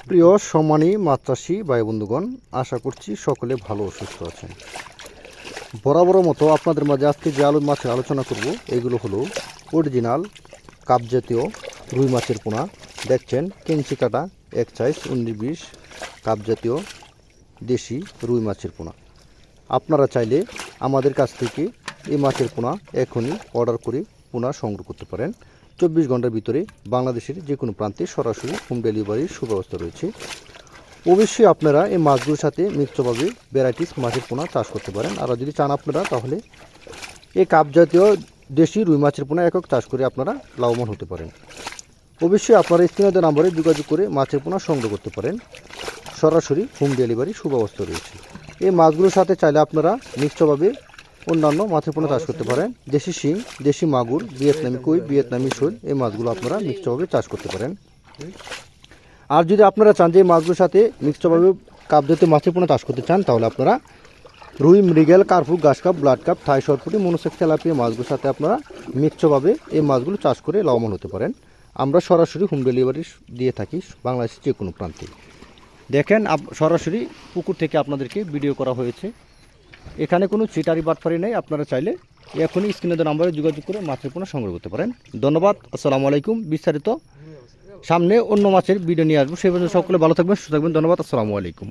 প্রিয় সম্মানী মাছ চাষী ভাই বন্ধুগণ, আশা করছি সকলে ভালো ও সুস্থ আছেন। বরাবর মতো আপনাদের মাঝে আজকে যে মাছের আলোচনা করব এগুলো হলো অরিজিনাল কাপ জাতীয় রুই মাছের পোনা। দেখছেন কেঞ্চি কাটা এক সাইজ 19-20 কাপ জাতীয় দেশি রুই মাছের পোনা। আপনারা চাইলে আমাদের কাছ থেকে এই মাছের পোনা এখনই অর্ডার করে পোনা সংগ্রহ করতে পারেন। 24 ঘন্টার ভিতরে বাংলাদেশের যে কোনো প্রান্তে সরাসরি হোম ডেলিভারির সুব্যবস্থা রয়েছে। অবশ্যই আপনারা এই মাছগুলোর সাথে মিশ্রভাবে ভ্যারাইটিস মাছের পোনা চাষ করতে পারেন। আর যদি চান আপনারা তাহলে এই কাপ জাতীয় দেশি রুই মাছের পোনা একক চাষ করে আপনারা লাভবান হতে পারেন। অবশ্যই আপনারা স্ক্রিনে দেওয়া নম্বরে যোগাযোগ করে মাছের পোনা সংগ্রহ করতে পারেন। সরাসরি হোম ডেলিভারি সুব্যবস্থা রয়েছে। এই মাছগুলোর সাথে চাইলে আপনারা মিশ্রভাবে অন্যান্য মাছের পোনা চাষ করতে পারেন। দেশি শিং, দেশি মাগুর, ভিয়েতনামি কই, ভিয়েতনামি শোল এই মাছগুলো আপনারা মিশ্রভাবে চাষ করতে পারেন। আর যদি আপনারা চান যে এই মাছগুলোর সাথে মিশ্রভাবে কাপ জাতীয় মাছের পোনা চাষ করতে চান তাহলে আপনারা রুই, মৃগেল, কার্পু, গাছ কাপ, ব্লাড কাপ, থাই সরপুটি, মনোসেক্স তেলাপিয়া মাছগুলোর সাথে আপনারা মিশ্রভাবে এই মাছগুলো চাষ করে লাভবান হতে পারেন। আমরা সরাসরি হোম ডেলিভারি দিয়ে থাকি বাংলাদেশের যে কোনো প্রান্তে। দেখেন সরাসরি পুকুর থেকে আপনাদেরকে ভিডিও করা হয়েছে। এখানে কোনো চিটারি বাটপারি নেই। আপনারা চাইলে এখনই স্ক্রিনে দেওয়া নম্বরে যোগাযোগ করে মাছের পোনা সংগ্রহ করতে পারেন। ধন্যবাদ। আসসালামু আলাইকুম। বিস্তারিত সামনে অন্য মাছের ভিডিও নিয়ে আসবো। সেই পর্যন্ত সকলে ভালো থাকবেন, সুস্থ থাকবেন। ধন্যবাদ। আসসালামু আলাইকুম।